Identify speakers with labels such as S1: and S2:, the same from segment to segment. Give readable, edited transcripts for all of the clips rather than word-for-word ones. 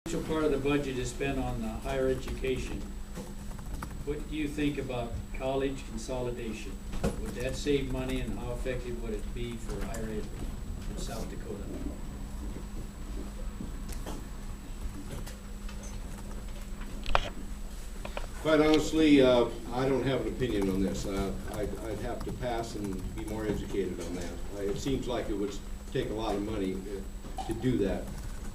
S1: Part of the budget is spent on higher education. What do you think about college consolidation? Would that save money, and how effective would it be for higher ed in South Dakota?
S2: Quite honestly, I don't have an opinion on this. I'd have to pass and be more educated on that. It seems like it would take a lot of money to do that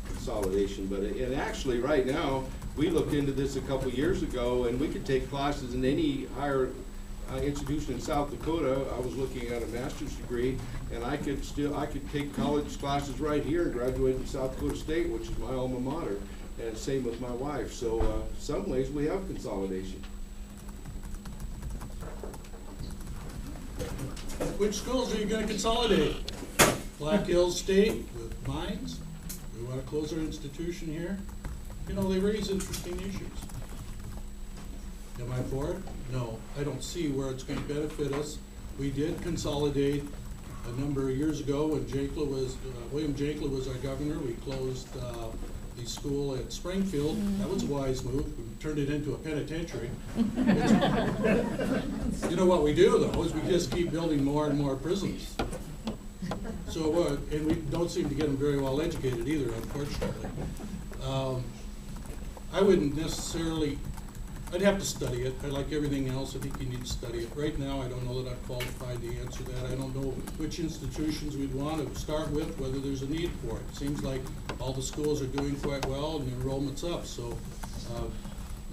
S2: consolidation, but it actually right now, we looked into this a couple years ago, and we could take classes in any higher institution in South Dakota. I was looking at a master's degree, and I could take college classes right here and graduate from South Dakota State, which is my alma mater, and same with my wife. So some ways we have consolidation.
S3: Which schools are you going to consolidate? Black Hills State with mines? We want to close our institution here? You know, they raise interesting issues. Am I for it? No, I don't see where it's going to benefit us. We did consolidate a number of years ago when William Jankla was our governor. We closed the school at Springfield. That was a wise move. We turned it into a penitentiary. You know what we do, though, is we just keep building more and more prisons. So, and we don't seem to get them very well educated either, unfortunately. I wouldn't necessarily, I'd have to study it. I like everything else. I think you need to study it. Right now, I don't know that I'm qualified to answer that. I don't know which institutions we'd want to start with, whether there's a need for it. It seems like all the schools are doing quite well and the enrollment's up. So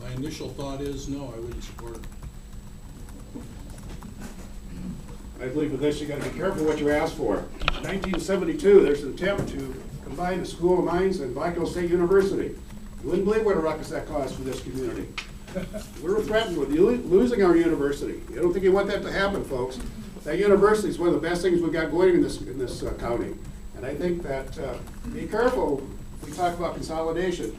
S3: my initial thought is no, I wouldn't support it.
S4: I believe with this, you got to be careful what you ask for. In 1972, there's an attempt to combine the School of Mines and Black Hills State University. You wouldn't believe what a ruckus that caused for this community. We were threatened with losing our university. I don't think you want that to happen, folks. That university is one of the best things we've got going in this county. And I think that be careful if we talk about consolidation.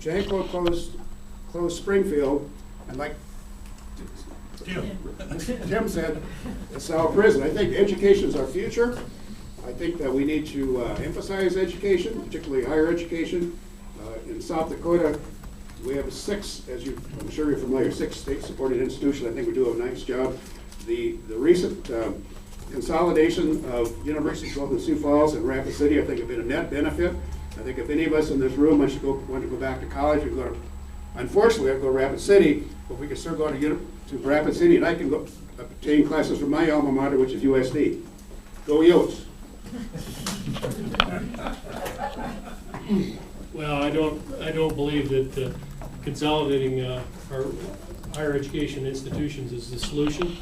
S4: Jankla closed Springfield, and like Tim said, it's now a prison. I think education is our future. I think that we need to emphasize education, particularly higher education. In South Dakota, we have 6, I'm sure you're familiar, 6 state-supported institutions. I think we do a nice job. The recent consolidation of universities both in Sioux Falls and Rapid City, I think, have been a net benefit. I think if any of us in this room want to go back to college, we go to, unfortunately, I have to go to Rapid City, but we can still go to Rapid City, and I can go obtain classes from my alma mater, which is USD. Go Yotes.
S5: Well, I don't believe that consolidating our higher education institutions is the solution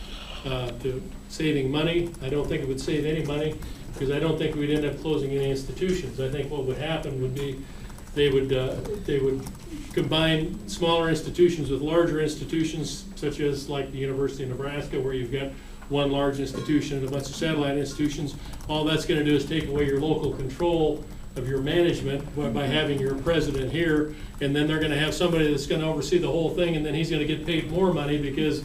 S5: to saving money. I don't think it would save any money, because I don't think we'd end up closing any institutions. I think what would happen would be they would combine smaller institutions with larger institutions, such as like the University of Nebraska, where you've got one large institution and a bunch of satellite institutions. All that's going to do is take away your local control of your management by having your president here, and then they're going to have somebody that's going to oversee the whole thing, and then he's going to get paid more money because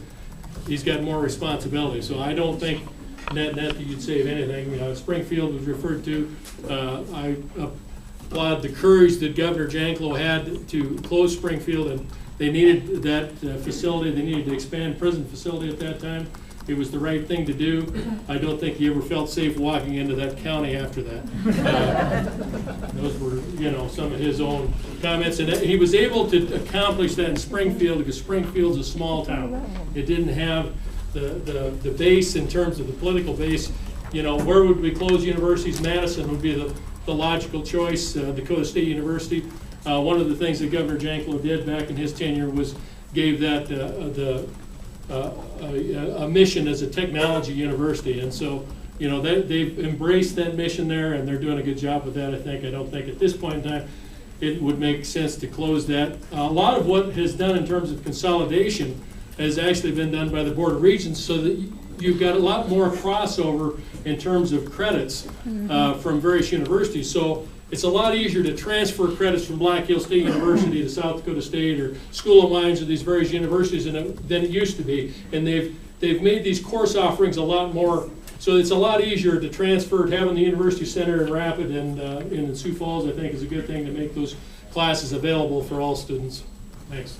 S5: he's got more responsibility. So I don't think net that you'd save anything. Springfield was referred to. I applaud the courage that Governor Janklo had to close Springfield, and they needed that facility. They needed to expand prison facility at that time. It was the right thing to do. I don't think he ever felt safe walking into that county after that. Those were, some of his own comments. And he was able to accomplish that in Springfield because Springfield's a small town. It didn't have the base in terms of the political base. Where would we close universities? Madison would be the logical choice, Dakota State University. One of the things that Governor Janklo did back in his tenure was gave that a mission as a technology university, and so they've embraced that mission there, and they're doing a good job with that. I don't think at this point in time it would make sense to close that. A lot of what has done in terms of consolidation has actually been done by the Board of Regents, so that you've got a lot more crossover in terms of credits from various universities. So it's a lot easier to transfer credits from Black Hills State University to South Dakota State or School of Mines or these various universities than it used to be. And they've made these course offerings a lot more, so it's a lot easier to transfer. Having the University Center in Rapid and in Sioux Falls, I think, is a good thing to make those classes available for all students. Thanks.